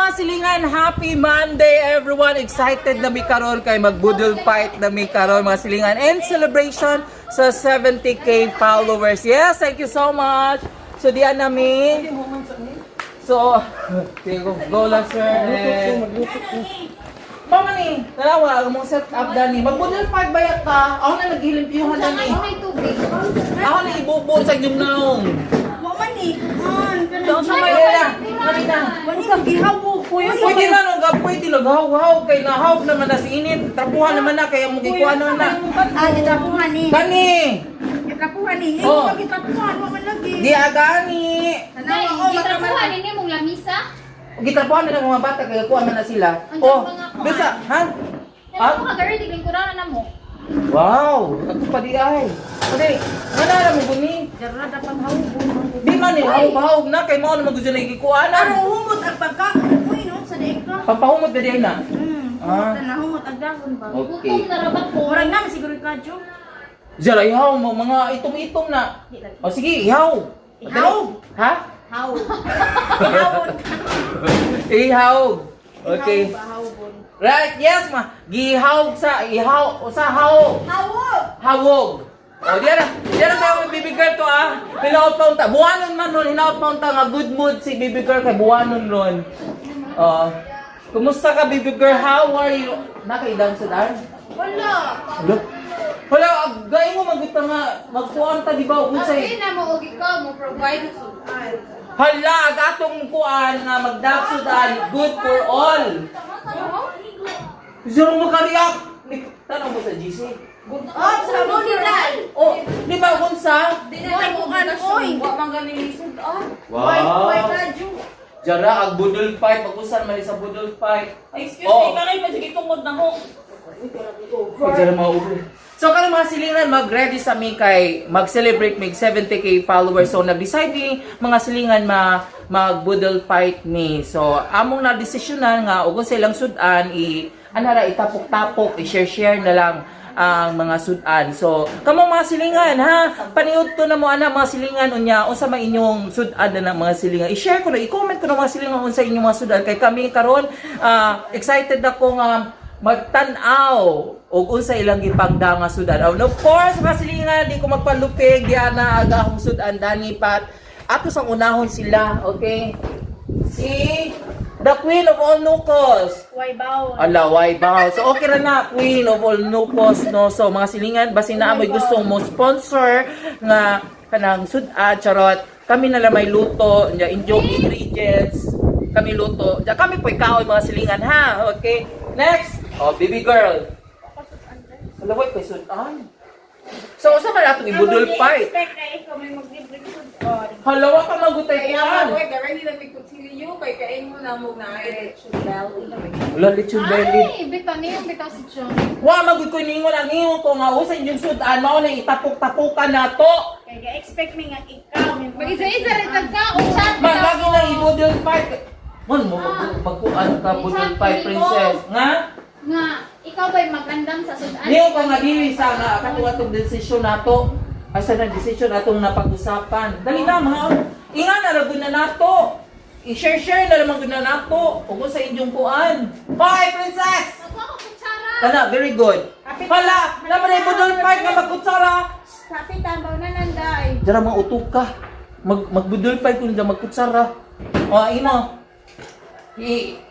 mga silingan, happy Monday everyone. Excited na mi karon kay magbudol fight na mi karon mga silingan and celebration sa 70k followers. Yes, thank you so much. So diyan nami. So, go lang sir. Mama ni, dalawa ang mong set up dani. Magbudol fight bayat ka. Ako na naghilimpiyuhan dani. Ako may tubig. Ako na ibubon sa inyong naong. Doon sa may na. Isang gihaw po po yun. Pwede na nung pwede naghaw-haw kay nahawg naman na si init. Trapuhan naman na kaya mo gikuha naman na. Gitrapuhan ni. Kani! Gitrapuhan ni. Oh. Gitrapuhan mo man lagi. Di agani. Gitrapuhan ninyo mong lamisa. Gitrapuhan na ng mga bata kaya kuha man na sila. Ang Oh, mga kuha. bisa, ha? Ano mo kagari, tigling ko na mo. Wow! Ako pa di ay. Pwede, manala mo guni. Jarada pang hawbon. Di man eh, hawg-hawg na kay mo naman gusto na gikuha Pero na. humot ang pagka. Uy no, sa daig ka. Pampahumot ka di ay na. Humot na humot ang dahon ba. Okay. Hukom na rabat ko. Murag naman siguro ka, Jo. Zara, ihaw mo, mga itong-itong na. O sige, ihaw. Ihaw? Ha? Haw. Ihawon. Ihaw. Okay. Hawbon. Right, yes ma. Gihawg sa ihaw o sa hawog. Hawog. Hawog. O diyan sa baby girl to ah. Hinaot pa unta. Buwanon man nun, hinaot pa unta nga good mood si baby girl kay buwanon nun. Kumusta ka baby girl? How are you? Nakaidang sa daan? Wala. Look. Wala, gay mo maguta nga magkuan ta di ba unsay? Sabi na mo, og ikaw mo provide ng sudan. Hala, agatong kuan nga magdagsudan good for all. Zero mo kariyak. Tanong mo sa GC. Oh, sa mo nila. Oh, di ba unsa? Dinatay ko kan oy. Wa man ganin sudan. Why ka, Jo? Jara ang budol fight, pag-usan man sa budol fight. Excuse Oh. me, kanay pa sige tungod na ho. Jara mga ulo. So karon mga silingan, mag-ready sa mi kay mag-celebrate mig 70k followers. So nag-decide ni mga silingan mag-budol fight ni. So among na desisyonan nga ug silang sudan anara itapok-tapok, i-share na lang ang mga sudan. So, kamo mga silingan ha, paniud to na mo ana mga silingan unya unsa man inyong sudan na ng mga silingan. I-share ko na, i-comment ko na mga silingan unsa inyong mga sudan kay kami karon excited ako nga magtan-aw og unsa ilang gipagda nga sudan. And of course, mga silingan, di ko magpalupig di ana aga akong sudan dani pat ato sang unahon sila, okay? Si the Queen of all Nukos. Why baw? Ala, why ba? So, okay na na, Queen of all Nukos, no? So, mga silingan, basin na amoy gustong mo sponsor nga kanang sudan, charot. Kami na lang may luto, inyong ingredients. Kami luto. Kami po ikaw, mga silingan, ha? Okay? Next! Oh, baby girl. Ala, wait, kay sudan. So, usa man atong ibudol fight. Expect na ikaw may mag-libre sudan. Halawa ka magutay yan. Gawin nila may kutsilyo, kay kain mo na mo na Wala, lechon belly. Ay, bitaw niyo, bitaw si John. Wa magud ko ningon ang ingon ko nga usa inyong sudan mao na itapok-tapukan nato. Kaya expect me nga ikaw may Mag-isa-isa rin ka, usap. Lagi na ibudol fight. Man mo magkuan ka budol fight princess. Nga? Nga, ikaw ba'y magandam sa sudan? Niyo ka nga dili sa nga katong desisyon nato. Asa na desisyon atong napag-usapan. Dali na mga inga na ra na nato. I-share na naman gud na nato. Ug sa inyong kuan. Bye princess. Ako ako kutsara. Kana very good. Hala, naman ay budol fight nga magkutsara. Tapi tambaw na nanday. Dara mga utok ka. Magbudol fight kun magkutsara. O ino.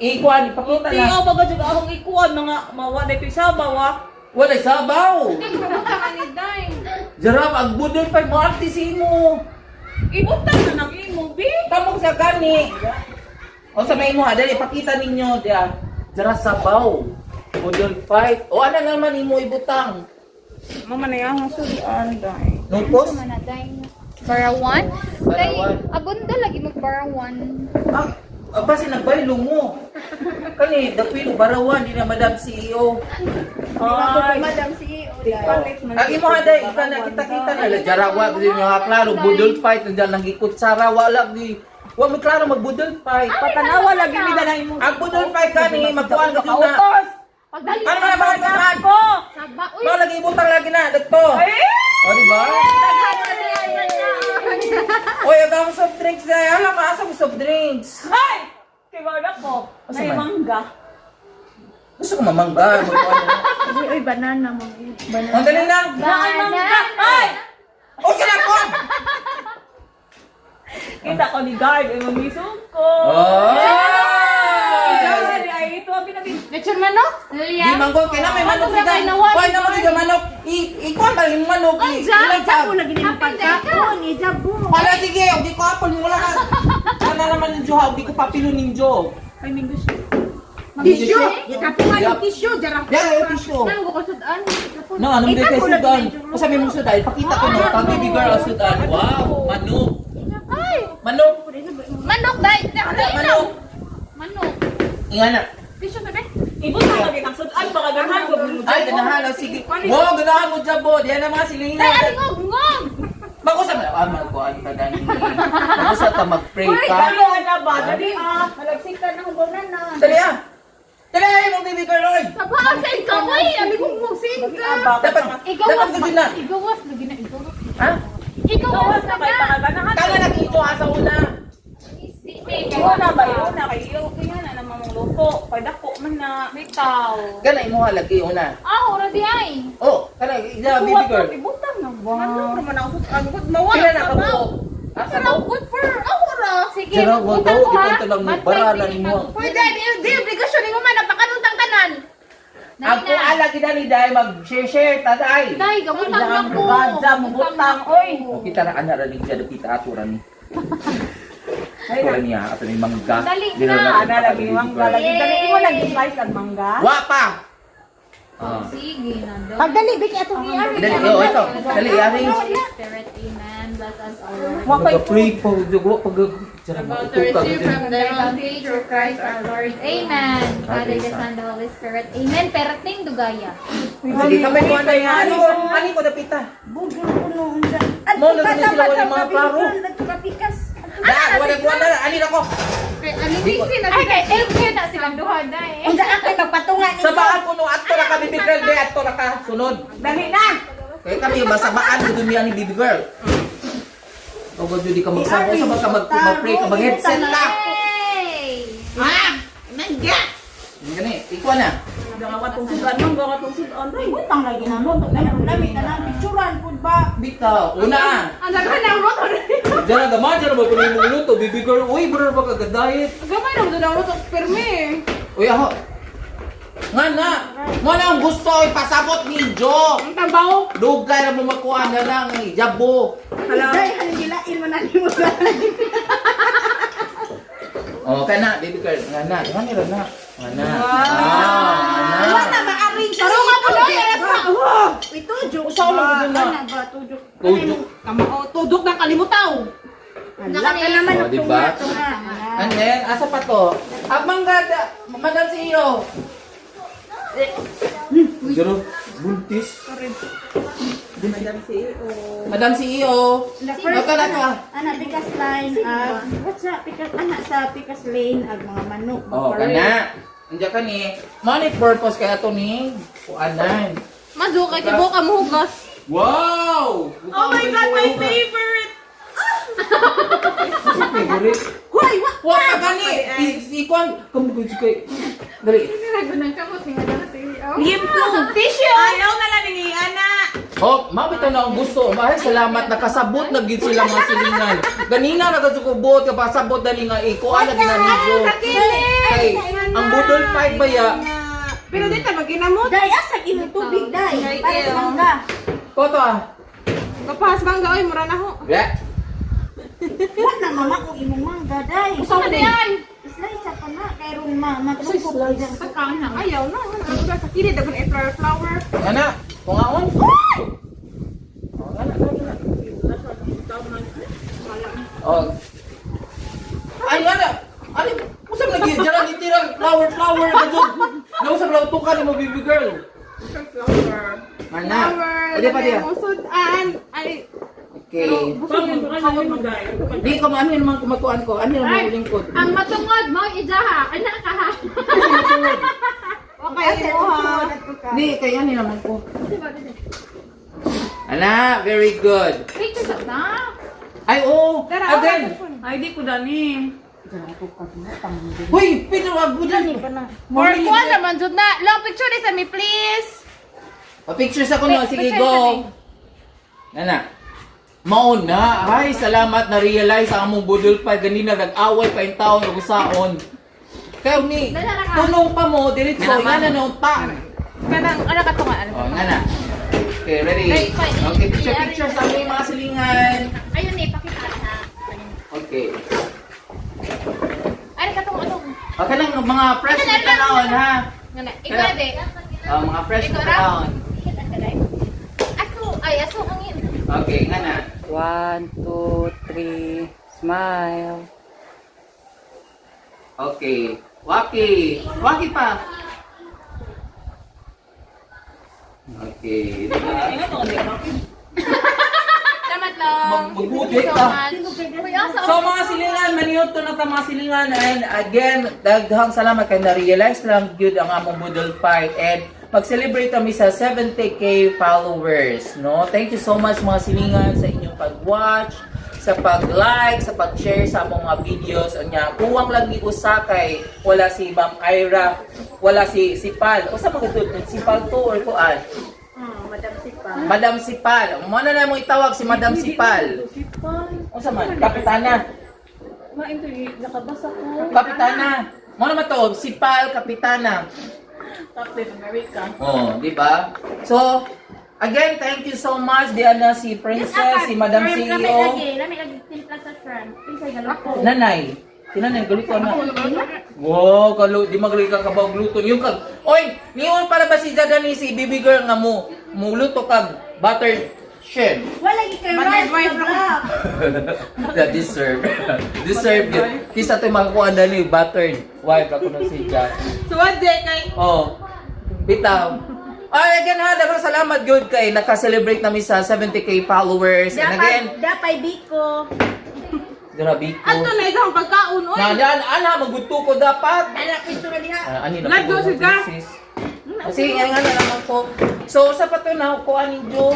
Ikuan ipakita Hindi na. ako baga juga akong ikuan mga mawaday pisabaw ah. Wala sabaw. Nagpabuka ka ni Day. Dara magbudol fight mo artisimo. Ibutan na nang imo, bi. Kamong sa gani. O sa may mo ha, dali ipakita ninyo dia. Dara sabaw. Budol fight. O ano naman imo ibutang? Mama na yung sudan day. Nungkos? Mana Day? Barawan? Day, Barawan. abunda lagi magbarawan. Basi nagbaylo mo. Kani, the Queen of Barawan, di na Madam CEO. Ay, Madam CEO day. Ang imo haday, ika na kita-kita na. Jarawa, kasi nga klaro, budol fight, nandiyan lang gikot sara, wala di. Wa mo klaro magbudol fight. Patanawa lagi mi dalay mo. Ang budol fight kani, magkuhan ka na. Pagdali Ano na ba ito? Ko. Saba, uy. Mga lagi ibutang lagi na, dagto. O, di ba? Oy, agam soft drinks na. Alam, asa mo soft drinks? Ay! Tingnan ako. Asa May man? mangga. Gusto ko mamangga. Uy, banana mo. Ang dali lang. May mangga. Ay! O sila po! Kita ko ni Guard. Ay, mamisog ko. Oh! Guard, ay, ito ang pinabig. Lechon manok? Di Lilia? manggol, kaya may manok Ano kita. ba ginawa? Hoy, naman yung manok. Ikuha ba yung manok? Ilang tag? lagi nila pagkakon. Ijabo. Wala, sige. Hindi ko apol. Wala ka. Wala naman yung Joe. Hindi ko papilo ng Joe. Ay, minggo siya. Tissue? Ikapuan yung tissue. Jarang. Yan, yung tissue. Nang ko sudan. No, anong di kayo sudan? O sabi mo sudan, pakita ko na. Pag baby girl ang sudan. Wow, manok. Ay! Manok. Manok, dahil. Manok. Manok. Inga na. Tissue na ba? Ibon na lagi ng sudan. Baka ganahan ko. Ay, ganahan. O, sige. Wow, ganahan mo dyan, bo. Diyan ang mga Dahil, silingan. ngong! Bago sa mga, magkuhan ka gani. Bago sa ka mag-pray Uy, ka. dali na ba? Dali Malagsik ka ng banana. Dali ah. Dali ay, mong baby girl, oy. Sabasin ka, uy! Abi kong musing ka! Dapat, Igawas dapat na. Igawas, lagi na igawas. Ha? Igawas na Kaya na! baka ganahan. Kala nag-ito sa una. Iyo na ba yun? Iyo kaya na naman mong luto. Padako man na. Bitaw. Ganay mo halagi una. Ah, ora di ay! Oh, kana ida baby girl. Ibutang na ba? Ano naman ako sa agod mawala. Pila na ka buo. Asa Pero mo? good for ahora! Sige, Pero wag utang daw, ko ha! ipunta lang mo, Matay, barala pili nimo. ka. Pwede, di obligasyon mo man, napakanutang tanan! Ako ala kita ni dai mag-share taday. Day, gamutang lang ko! Gadja mo butang. Oy. Kita na ana ra ni dia kita aturan ni. Ay, Aturan niya ato ni mangga. Dali Dili na. ana lagi mangga lagi. Dali mo lagi slice ang mangga. Wa pa. Ah. Sige, nando. Pagdali biki atong i-ari. Dali, oh, ito. Dali, arrange. Spirit, amen. Bless us all. Mag-pray po, jugo pag About to receive from the bounty through Christ our Lord. Amen. Father, the Son, the Holy Spirit. Amen. Perting dugaya. Sige, kamay ko anay nga. Ani ko dapita. Mo na din sila wala mga klaro. Da, wala ani nako. Ay, kay Elke na silang duha na eh. Unsa akay magpatungan Sa baan ko no atto ra ka baby girl, be atto ra ka sunod. Dali na. Kaya kami masabaan ko dumiyan ni baby girl. O ba jud ka magsabo sa mag-pray ka mag-headset ka. Hey! Mangga. Gani, ikaw na. Gawa tong sudan mong gawa tong sudan. Ay, butang lagi na no. Lami na lang picturean pud ba. Bitaw, una. Ang daghan ng roto. Diyan na gama, diyan na ba kunin mo luto, baby girl. Uy, bro, ba kagadiet? Gamay lang doon ang roto. Permi. Uy, ako. Nga na, mo na ang gusto, ipasabot ni Jo. Ang tabaw. Dugay na mo makuha na lang, eh, jabo. Dai halilain man ani mo. O, kaya na, baby girl, nga na, nga nila na. Nga na. Wala na ma-arrange. Pero nga po doon, Itujuk. Usaw lang ko na. Ana ba tujuk? Tujuk. Tudok ng kalimutaw. Nakani. naman O, diba? tunga. And then, asa pa to? Abang gada, madal si iyo. Pero, buntis. Madam CEO. The first, Baka na ka. ana pikas line what's that pikas ana sa pikas lane ag mga manok. Oh, kana. Andiyan ka ni. Money purpose kaya to ni. Kuanan. Mazu, kay tibo ka muhugas. Wow! Oh my God, my favorite! Favorite? Hoy, what? Wa pa gani. Ikuan. Kamu ko kay. Dali. Nagunang kamot ni Madam CEO. Yimpo. Tissue. Ayaw na lang ni Ana. Oh, mabitaw na ang gusto. Mahal, salamat. Nakasabot na gid sila mga silingan. Ganina nagasukubot ka pasabot dali nga ikuan na ginanidyo. Kay ang budol fight ba ya? Pero dito pag ginamot. Dai asa imong tubig dai. Para sa mangga. Koto ah. Kapas mangga oy mura na ho. Yeah. Wa na mama ko imong mangga dai. Gusto ka diyan. Slice sa pana kay ron matugod. Pagkain na. Ayaw na. Ano ba sa kini dagon flower. Ana, kungaon. Oh, ana. Oh. Ay, ana. Ani, usap lagi jalan ditirang flower gadud. Nausap lang tukan mo baby girl. Flower. Mana? Pwede pa dia. Musudan. Ay. Okay. Di ko ano naman kumakuan ko. Ano naman lingkod. Ang matungod mo, ijaha. Anak ka ha. Okay, mo ha. Di kay ano naman ko. Ana, very good. Picture sa na. Ay, oh. Again. Ay, di ko dani. Hoy, pero wag mo dyan. Or kuha naman jud na. Long picture ni sa me please. Pa-picture sa kuno. Sige, Picture go. Nana. Mauna. Ay, salamat na-realize ang among budol pa. Ganina, nag-away pa yung taon, nag-usaon. Kaya ni, tunong pa mo, diretso, yan na naunta. Kanang ano ka tunga ano. Oh, nga na. Okay, ready? Ay, fine. Okay, picture sa aming mga silingan. Ayun eh, pakita na. Okay. Ay, katong ano. Okay lang, mga fresh na kanahon, ha? Ngana, ikaw de. Mga fresh na kanahon. Aso hangin. Okay, nga na. 1, 2, 3, smile. Okay. Waki. Waki pa. Okay. Salamat lang. Magbuti ka. So mga silingan, maniot to na ta mga silingan, and again, daghang salamat kay na-realize lang gyud ang among budol fight, and mag-celebrate kami sa 70k followers, no? Thank you so much mga silingan sa inyong pag-watch, sa pag-like, sa pag-share sa among mga videos. Anya, kuwang lang ni usa kay wala si Ma'am Ira, wala si Pal. Usa magudto si Pal to or kuan? Madam Sipa. Madam Sipal. Mo na mo itawag si Madam Sipal. Unsa man? Kapitana. Nakabasa ko. Kapitana. Mo naman to, Sipal, Kapitana. Captain America. Oh, di ba? So, again, thank you so much. Diyan na si Princess, si Madam CEO. Lami lagi timpla sa shrimp. Pinsay galako. Nanay. Tinanay, galit ko na. Wow, di magalit ka kabag luto. Yung kag, oy, niyon para ba si Jadani, si baby girl nga mo, muluto kag buttered shell. Wala kay rice na black. That deserve. Deserve yun. Kisa ito makakuha na ni buttered wife ako ng si Jad. So what day kay Oh, bitaw. Ay, again ha, daghang salamat good kay naka-celebrate namin sa 70k followers. And again, Dapay biko. grabe ko. ato na isang pagkaon oy. Ana, magbuto ko dapat. Dala picture na diha. Ani na Lado po, siya. sis. Kasi yan nga na naman po. So, sa pato na, kuha ninyo,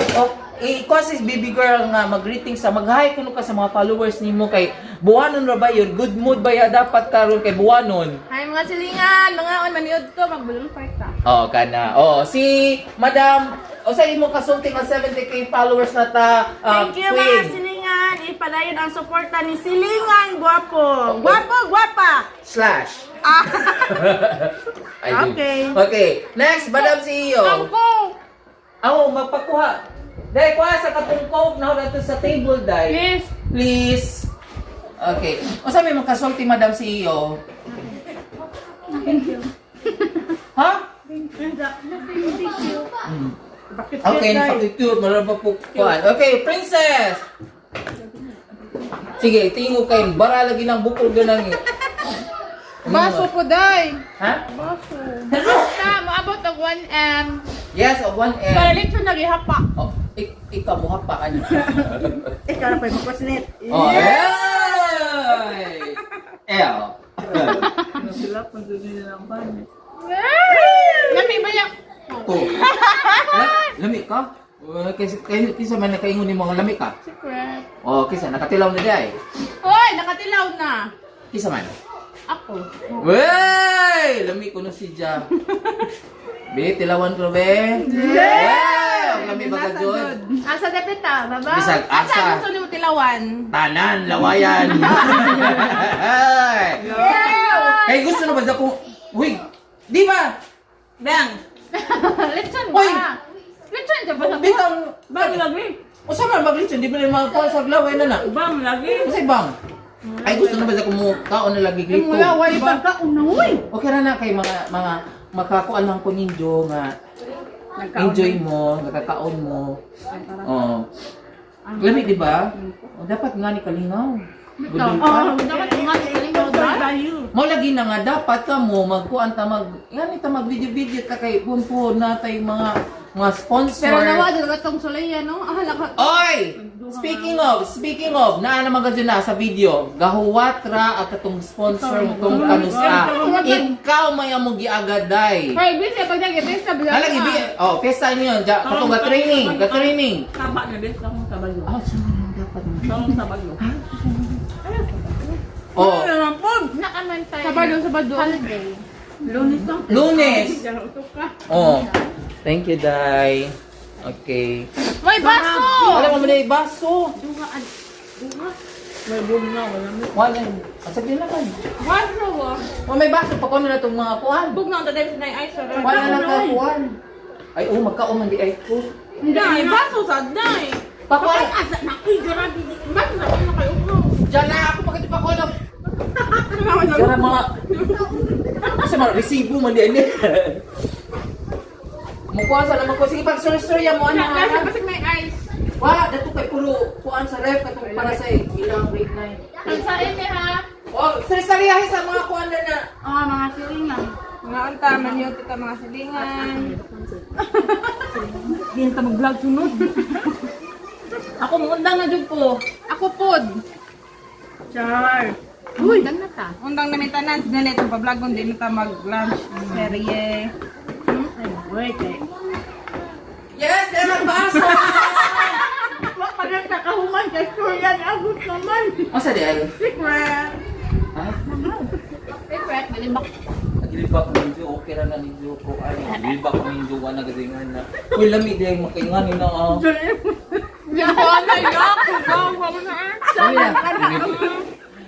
kuha sis baby girl nga, mag-greeting sa, mag-hi kuno ka sa mga followers nimo kay buwanon ra ba yun? Good mood ba ya dapat karon kay buwanon? Hi mga silingan, mga on maniud ko magbulong fight ta. Oo, kana. Oo, si Madam, o sa imo kasulting ang 70k followers na ta, Thank you mga silingan. Ipadayon ang suporta ni Silingan Guwapo. Guwapo, guwapa. Slash. Ay, Okay. Okay. Next, Madam CEO. Angko. Ako, magpakuha. Dahil kuha sa katungkog na dito sa table, dahil. Please. Please. Okay. O sabi mo kasulti, Madam CEO? Ha? Okay, napakitute. Marami po kuhan. Okay, Princess! Sige, tingog kayo. Bara lagi ng bukol ganang. Baso po day. Ha? Baso. Basta moabot og 1M. Yes, of 1M. Para lito nagihapa. Oh, ikaw mo hapa ka niya. Ikaw na pa yung pasnet. Oh, ay! Ew. Lami ba ya? To. Lami ka? Kisa man nakaingon ni mga lami ka? Secret. Oh, kisa nakatilaw na di ay. Hoy, nakatilaw na. Kisa man. Ako. Wey! Lami ko na si Ja. Be, tilawan ko be. Yeah! Lami ba ka dyan? Asa dapita, baba. Bisag asa. Asa gusto nimo tilawan? Tanan, lawayan. Hey, gusto na ba sa kung... Uy, di ba? Bang. Lechon Uy! ba? Lechon dyan ba? Bitang... Bang lagi. O saan man mag-lechon? Di ba na mga kuha sa laway na na? Bang lagi. Kasi bang? Ay, gusto na ba sa kumukaon na lagi grito? Mula way pagkaon na uy. Okay ra na kay mga makakuan lang ko ninyo nga enjoy mo, nakakaon mo. Oh. Lami di ba? O, dapat nga ni kalingaw. Budol ka. Dapat nga kalingaw ba? Mo lagi na nga dapat ka mo magkuan ta mag video ka kay punpo na tay mga sponsor. Pero nawa dito katong sulaya no. Ah lakat. Oy! Speaking of, naa naman ka dyan na sa video, gahuwat ra at katong sponsor itong kanusta. Ikaw may among giagaday. Hoy, busy pag nag-pesta bila. Halang ibi, pesta niyo, katong ga-training. Tama na bes lang sa bagyo. Ah, saan mo dapat mo? Sa bagyo. Oh, Nakaman tayo. Sabado. Holiday. Lunes. Oh. Thank you, Day. Okay. May baso! Alam mo na yung baso. Wala. Sabihin na kan. Baso! Oh, may baso pa ko na itong mga kuhan. Bug na ang taday sa ay sa Wala na ka kuhan. Ay, oh, magkauman di ay ko. Hindi, baso sa day. Pakuhan. Asa na kuy grabe. Baso na kuy na kayo bro. Diyan na ako pagkati pakuhan. Diyan mga... Kasi mga resibo man di ay. Mukuha sa naman ko. Sige, pag-story-storya mo, ano Kasi nga. basig may ice. Wala, dato kay puro kuhan sa ref katong para sa ilang grade 9. Ang sa inyo ha. Oh, sari-sariyahe sa mga kuhan na. Mga silingan. Mga antaman yun, tika mga silingan. Hindi na ta mag-vlog sunod. Ako mundang na dyan po. Ako pod. Char. Uy, dan na ta. Undang na may tanan. Dili itong pa-vlog kung di na ta mag-lunch. Serye. Wait eh. Yes, meron baso! Pagkat nakahuman kay Surya ni Agus naman. Masa di ay? Secret. Ha? Favorite, malimbak. Naglibak ko ninyo, okay ra na ninyo ko. Ay, naglibak ko ninyo, wala na gazingan na. Uy, lami di ay makaingan na. Hindi ko na yak. Gawa mo na eh. Sabi na.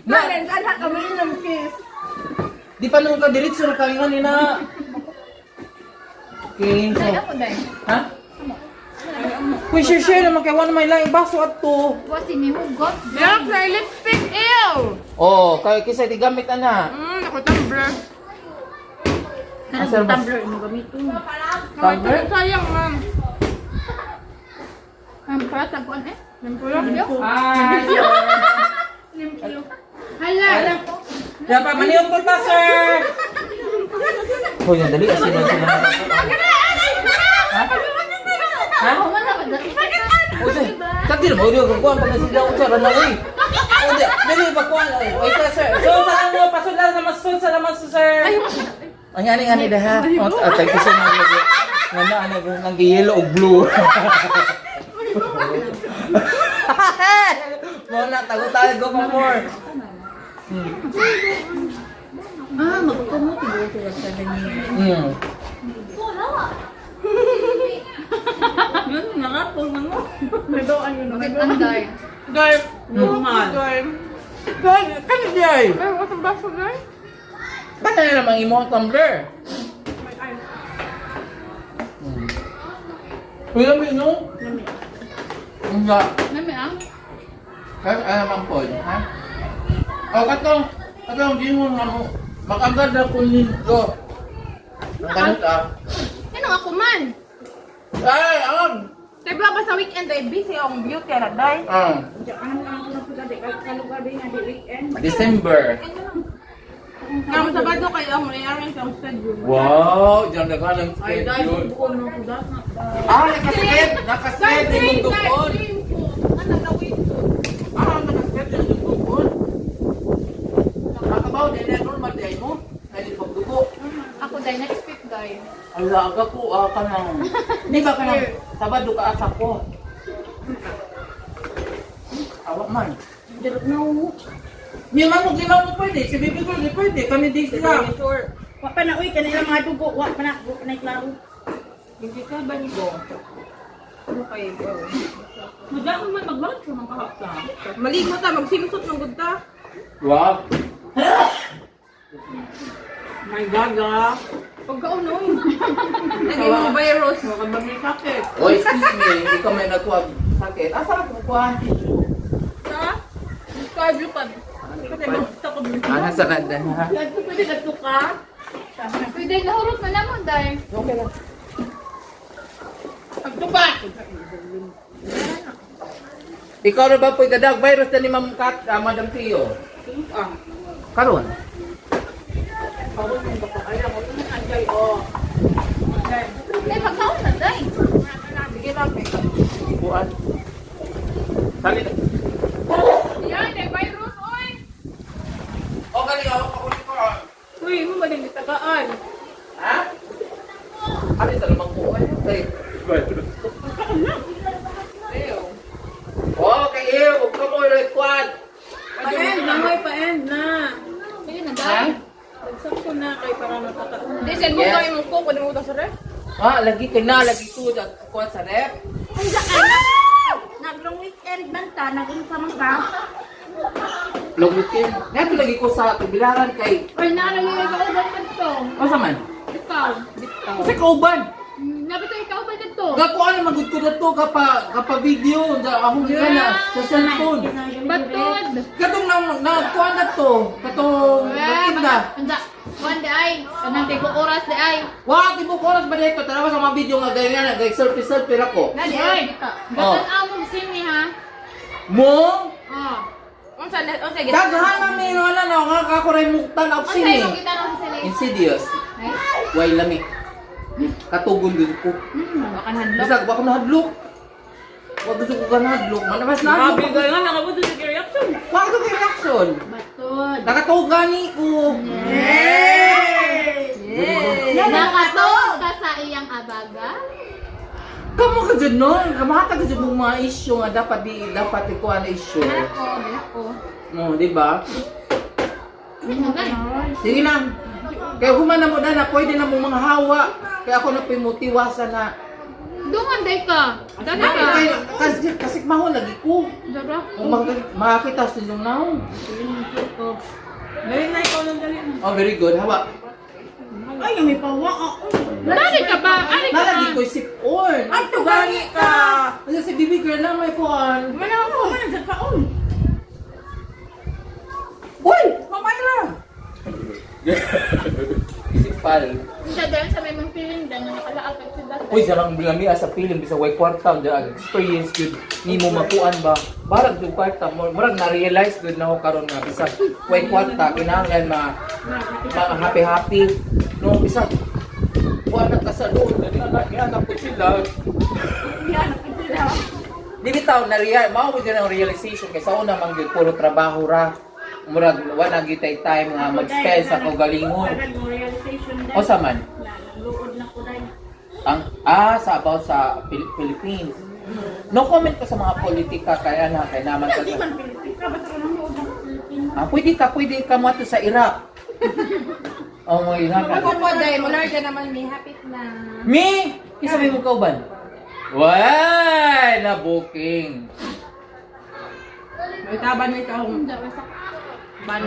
Karen, sana kami ng kiss. Di pa nung kadiritso na kaingan na. Okay, so... Dahil ako dahil. Ha? Uy, share naman kaya wala may lang baso at to. What, sinihugot? Yak na lipstick. Ew. Oh, kaya kisa di gamit na. Ako tumbler. Asa ba? Tumbler mo gamitin. Tumbler? Sayang ma'am. Ang para sa buwan eh. Limpulo. Hi, sir. Limpyo. Hala. Diyan pa, maniyong po pa, sir. Hoy, dali. Asin na sila. Ha? Ha? Ako man na ba? O, sir. Sakti na, maudio kong kuhan. Pag nasigaw ko, sir. Ano, uy. O, dali ba kuhan? Uy, sir. So, saan mo? Pasod sa naman, sir. Ang yani dah. Oh, thank you so much. Ano, nang yellow o blue. Muna, tago-tago pa more. Magkamuti ba sila sa ganyan? Yun, nakapol man mo. Bakit ang guard? Guys, normal. Guys, Kani di ay? ay, what's ang baso guys? Ba't na naman imo ang tumbler? May ice. Uy, lami, no? Nga. Mami ang? Kahit alam ang pod, ha? O, katong, di mo nga mo. Makagad na kung nito. Ang kanot, Ano ako man? Ay, ang! Kaya ba sa weekend ay busy ang beauty na day? December. Ngam Sabado kayo ang i-arrange ang schedule. Wow, diyan na ka ng schedule. Nakaset! Nakaset! Yung dukon! Ano na wait ko? Nakaset yung dukon. Nakabaw, din normal day mo. Ay, pagdugo. Ako dahil next week dahil. Ang laga po, ka nang... Hindi ba ka nang Sabado ka asa ko? Awak man. Di man mo pwede. Si Bibi ko, di pwede. Kami di sila. Wa pa na uy kanila mga dugo, wa pa na klaro. Hindi ka ba ni Bo? Ano kayo bro? Madami man mag-lunch ng kahapta. Maligo ta, magsimsot ng gudta. Wow. My God, pagkaunoy. Naging mo virus. Baka ba may sakit? Oh, excuse me. Hindi ka may nagkuha sakit. Asa ka kukuha? Ha? Cardio pa. Kasi gusto ko dito. Nasa nada ha? Pwede nagtuka? Pwede nahurot na naman dahil. Okay lang. Nagtuka! Ikaw na ba po ikadag virus na ni Ma'am Kat, Madam Tio? Karon? Eh, magkaon na dahil. Buwan. Sali na. Yan, may virus, oy! O, galing ako pakulit ko. Uy, mo ba din itagaan? Ha? Ano ito naman ko? Okay. Oh, kay iyo. Huwag ka mo yung quad. Pa-end na, hoy, pa-end na. Sige na, Ha? dahil. Nagsak ko na kay para matataon. Hindi, send mo Yes. kayo mo ko. Kunin mo ito sa ref. Lagi kay na lagi ko ako sa rep. Ang saan? Nag-long weekend man ta, nag-unsa man ka. Long weekend. Ngayon lagi ko sa Tugbilaran kay Or naalagay ka uban ka to. asa man? Ikaw. Kasi kauban. Nabito ikaw ba dito? Gapo ano magud ko na to kapa video da ako na sa cellphone. Batod. Katong na kuan na to. Katong nagtinda. Anda. One day ay. Kanang tigo oras day ay. Wa tibo ko oras ba dito tanawa sa mga video nga ganyan nga selfie ako. Nadi ay. Gatan among sini ha. Mo Oh. Unsa sige. daghan man may wala na nga ako ray muktan og Ang sa'yo sini. kung kita nang sili. Insidious. Ay. Way lami. Katugon gud ko. Baka nahadlok. Bisag wa ko nahadlok. Wa gusto ko ka nahadlok. Manabas na. Grabe ka nga, nakabuto sa reaction. Wa ko reaction. Batod. Nakatuog gani ko. Nakatog ka sa iyang abaga? Kamu ka dyan nun. Kamata ka dyan mong mga issue nga dapat ikuha na issue. Ako. No, di ba? Hanggang. Sige na. Kaya humana mo na pwede na mong mga hawa. Kaya ako na pimutiwasan na. Dungan day ka. Dali ka. Kasi mahal lagi ko. Dara. Makakita sa inyong naon. Dali na ikaw lang dali na. Oh, very good. Hawa. Ay, may pawa ako. Dali ka ba? Ari ka Nalagi ba? ko sip-on. Ay, tugali ka. Kasi si Bibi girl na may kuhan. Wala ako, wala sa kaon. Uy! Mamay na! Isipal. Sa dahil sa may mga feeling dahil nakalaag ka sila. Uy, sarang bilami sa film bisa way kwarta the experience good ni mo makuan ba. Barag yung kwarta mo, murag na-realize good na ako karon nga bisa way kwarta kinahanglan happy no bisa kuan na kasalud na po sila. Di bitaw na real mao mo din ang realization kay sa una man gyud puro trabaho ra. Murag wala gitay time nga mag-spend sa kagalingon. O sa man? Luod na ko rin. Sa about sa Philippines. No comment ko sa mga politika kaya na kay naman sa Hindi man Pilipika, ba't ako nang luod ng Pilipino? pwede ka mo ato sa Iraq. Oh, mo Iraq. Ako po, dahil mular ka naman may happy na. Me, kisa may mo kauban. Why na booking. May taban may kahong. Ban.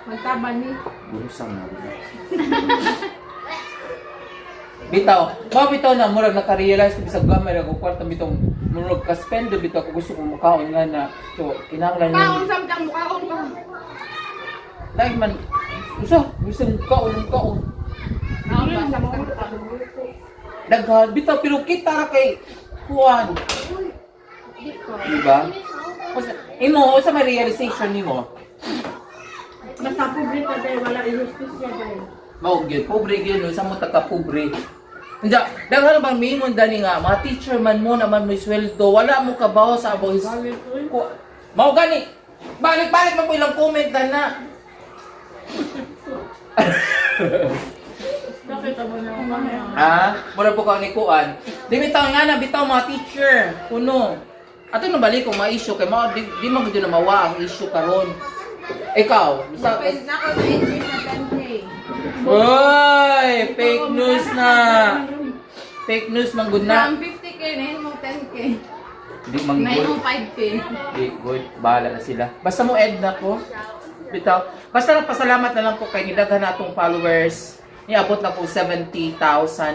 Magtaban ni. Burusang na. Bitaw, bitaw na murag naka-realize ko bisag gamay ra ko kwarta bitong murag ka spend bitaw ko gusto ko mukaon nga na so kinahanglan Kaon yung samtang mukaon ka. dahil man gusto mukaon daghan bitaw pero kita ra kay kuan diba imo sa may realization nimo Basta publika dahil wala i-justisya dahil. mao gyud pobre gyud no sa mo taka pobre. Nya, daghan bang mingon dani nga mga teacher man mo naman may sweldo, wala mo kabaw sa aboy. Mao gani. Balik-balik man po ilang comment na. Bakit ako na ako Mura po ka ni kuan. Di bitaw nga na bitaw mga teacher. Kuno. Ato na balik kung ma-issue kay mao di man gyud na mawa ang issue karon. Ikaw, sa Pwede na ako na increase na 10K. Oy, fake news na. Fake news man gud na. From 50K na yun mo 10K. Di man Na good. yun mo 5K. Di good. Bahala na sila. Basta mo end na ko. Bitaw. Basta nagpasalamat na lang ko kay nidaghan natong followers. Niabot na po 70,000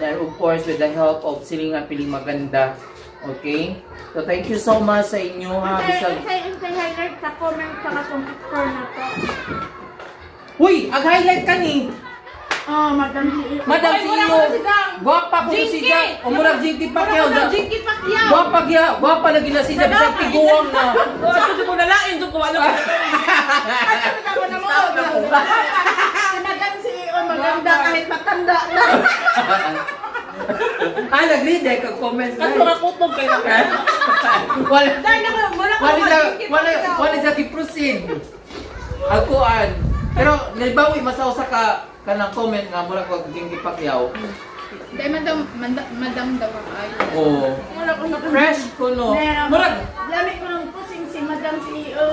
and of course with the help of Silingan Piling Maganda. Okay? So thank you so much sa inyo ha. Bisag highlight sa comment sa katong picture na to. Huy! Ag-highlight ka ni! Madam CEO. Madam CEO! Gwapa po si Jack! O murag Jinky Pacquiao! Jinky Pacquiao! Gwapa lagi na si Jack! Bisag tiguang na! Ito ko nalain, ito ko alam. Si Madam CEO maganda kahit matanda na. Nag-read eh, kag-comment At mga kutog kayo. Wala sa ki-proceed. Agkuan. Pero nalibawi masaw sa ka kanang comment nga mura ko Jinky Pacquiao. Dahil madam daw ang ayo. Oh. Fresh kuno. Murag Lami ko ng pusing si Madam CEO.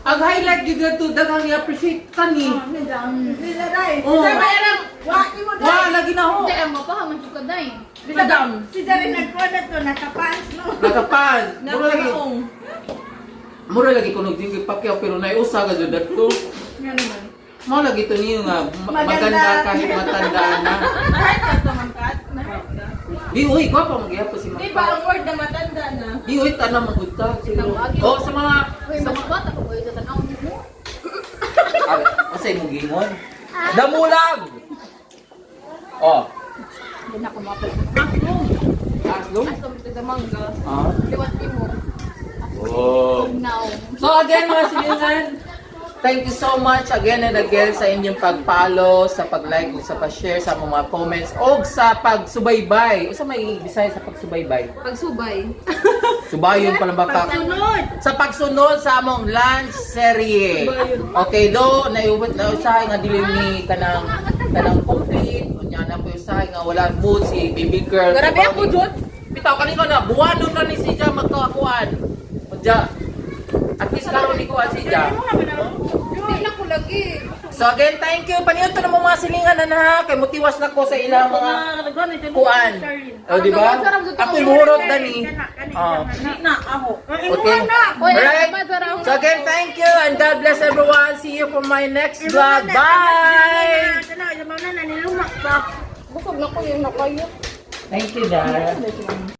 ag highlight gyud to daghang i-appreciate kani. Sila dai. Oh. Sa bayarang waki mo Wa dai. lagi na ho. Hindi, ang mapahaman ko day. Madam, si Dari nagkoda to nakapants no. Nakapan. Mura lagi. Napakaong. Mura lagi kuno jing pakyaw pero naiusa ka jud adto. Nga naman. Mo lagi to niyo nga maganda kahit matanda na. Kahit ka ito mangkat. Di uy, ko pa magyapon si Di ba ang word na matanda na? Di uy tanang magudta siguro. Oh, sa mga Uy, mas bata ko kayo sa tanaw mo. Asay mo gingon. Damulag. Oh, Hindi na ako mapal. aslong. Asom ito sa mangga. Ah. Liwat mo. Oh. Now. So again mga silingan, thank you so much again and again sa inyong pag-follow, sa pag-like, ug sa pag-share sa mga comments, o sa pagsubaybay. Usa may Bisaya sa pagsubaybay? Pagsubay. Subayon pa lang baka. Sunod. Sa pagsunod sa among lunch serye. Okay, do naiubot na usahay nga dili ni kanang complete. Unya na po usahay nga wala mood si baby girl. Grabe ako, Jud. Bitaw kanino na buwanon na ni si Ja magkakuan. Unya at least karon ni kuan si Ja. Hindi na ko lagi. So again, thank you. Paniyon to ng mga silingan na ha. Kay mutiwas na ko sa ilang mga kuan. O, di ba? Ako murot na ni. Oh. Na, ako. Okay. Alright. So again, thank you and God bless everyone. See you for my next vlog. Bye! Tanaw, yung mga nanilumak pa. Busog na ko yung nakayo. Thank you, Dad.